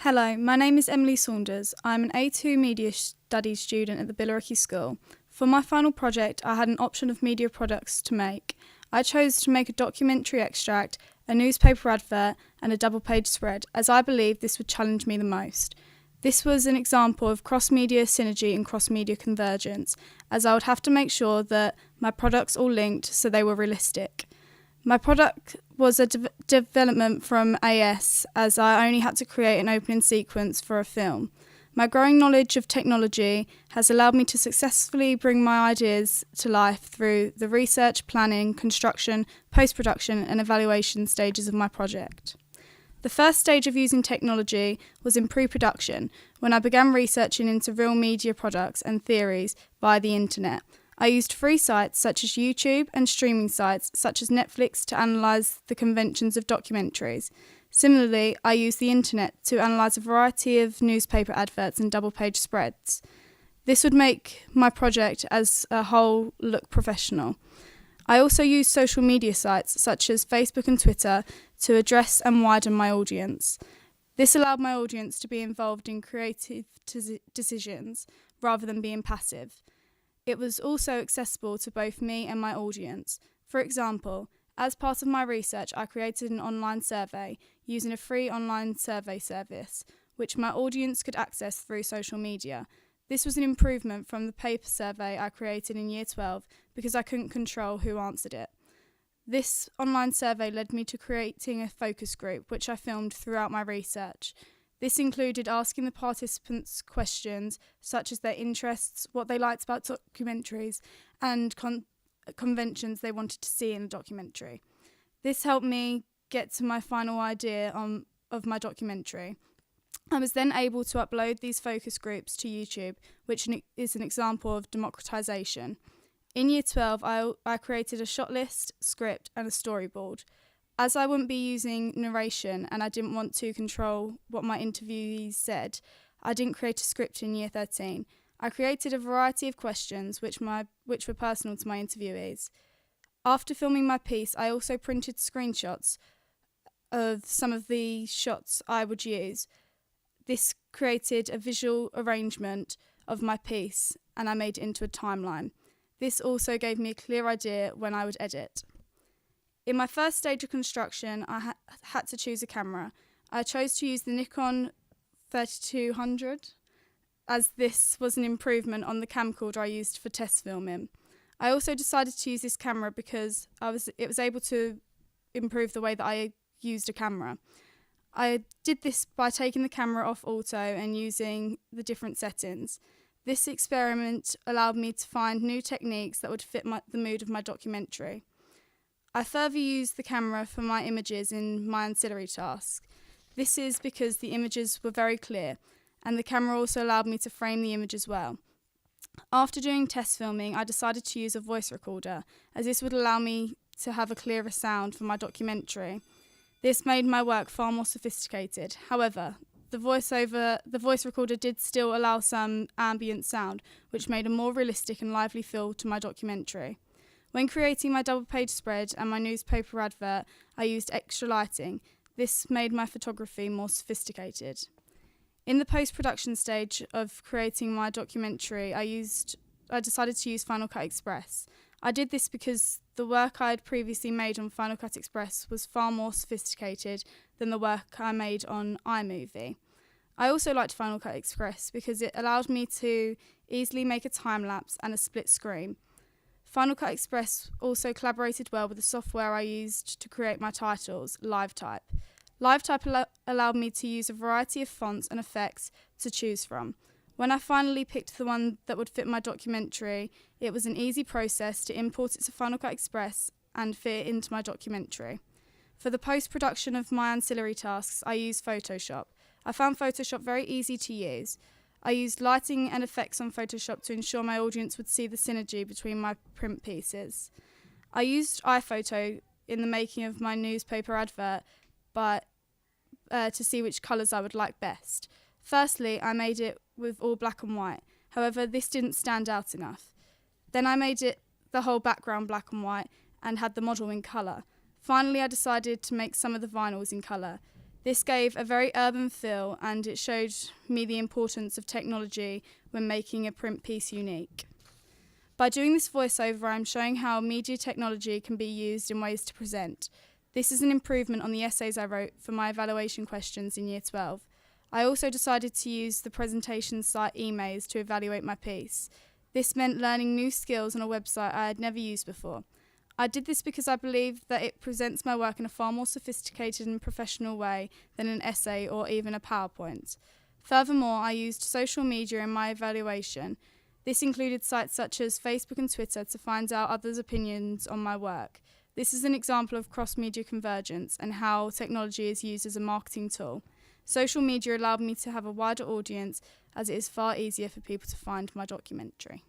Hello, my name is Emily Saunders. I'm an A2 Media Studies student at the Billericay School. For my final project, I had an option of media products to make. I chose to make a documentary extract, a newspaper advert, and a double-page spread, as I believed this would challenge me the most. This was an example of cross-media synergy and cross-media convergence, as I would have to make sure that my products all linked so they were realistic. My product was a development from AS, as I only had to create an opening sequence for a film. My growing knowledge of technology has allowed me to successfully bring my ideas to life through the research, planning, construction, post-production and evaluation stages of my project. The first stage of using technology was in pre-production, when I began researching into real media products and theories via the internet. I used free sites such as YouTube and streaming sites such as Netflix to analyse the conventions of documentaries. Similarly, I used the internet to analyse a variety of newspaper adverts and double-page spreads. This would make my project as a whole look professional. I also used social media sites such as Facebook and Twitter to address and widen my audience. This allowed my audience to be involved in creative decisions rather than being passive. It was also accessible to both me and my audience. For example, as part of my research, I created an online survey using a free online survey service, which my audience could access through social media. This was an improvement from the paper survey I created in Year 12 because I couldn't control who answered it. This online survey led me to creating a focus group, which I filmed throughout my research. This included asking the participants questions such as their interests, what they liked about documentaries, and conventions they wanted to see in a documentary. This helped me get to my final idea of my documentary. I was then able to upload these focus groups to YouTube, which is an example of democratisation. In Year 12, I created a shot list, script, and a storyboard. As I wouldn't be using narration and I didn't want to control what my interviewees said, I didn't create a script in Year 13. I created a variety of questions which were personal to my interviewees. After filming my piece, I also printed screenshots of some of the shots I would use. This created a visual arrangement of my piece and I made it into a timeline. This also gave me a clear idea when I would edit. In my first stage of construction, I had to choose a camera. I chose to use the Nikon 3200, as this was an improvement on the camcorder I used for test filming. I also decided to use this camera because it was able to improve the way that I used a camera. I did this by taking the camera off auto and using the different settings. This experiment allowed me to find new techniques that would fit the mood of my documentary. I further used the camera for my images in my ancillary task. This is because the images were very clear, and the camera also allowed me to frame the image as well. After doing test filming, I decided to use a voice recorder, as this would allow me to have a clearer sound for my documentary. This made my work far more sophisticated. However, the voice recorder did still allow some ambient sound, which made a more realistic and lively feel to my documentary. When creating my double-page spread and my newspaper advert, I used extra lighting. This made my photography more sophisticated. In the post-production stage of creating my documentary, I decided to use Final Cut Express. I did this because the work I had previously made on Final Cut Express was far more sophisticated than the work I made on iMovie. I also liked Final Cut Express because it allowed me to easily make a time-lapse and a split screen. Final Cut Express also collaborated well with the software I used to create my titles, LiveType. LiveType allowed me to use a variety of fonts and effects to choose from. When I finally picked the one that would fit my documentary, it was an easy process to import it to Final Cut Express and fit it into my documentary. For the post-production of my ancillary tasks, I used Photoshop. I found Photoshop very easy to use. I used lighting and effects on Photoshop to ensure my audience would see the synergy between my print pieces. I used iPhoto in the making of my newspaper advert to see which colours I would like best. Firstly, I made it with all black and white. However, this didn't stand out enough. Then I made it the whole background black and white and had the model in colour. Finally, I decided to make some of the vinyls in colour. This gave a very urban feel, and it showed me the importance of technology when making a print piece unique. By doing this voiceover, I'm showing how media technology can be used in ways to present. This is an improvement on the essays I wrote for my evaluation questions in Year 12. I also decided to use the presentation site eMaze to evaluate my piece. This meant learning new skills on a website I had never used before. I did this because I believe that it presents my work in a far more sophisticated and professional way than an essay or even a PowerPoint. Furthermore, I used social media in my evaluation. This included sites such as Facebook and Twitter to find out others' opinions on my work. This is an example of cross-media convergence and how technology is used as a marketing tool. Social media allowed me to have a wider audience, as it is far easier for people to find my documentary.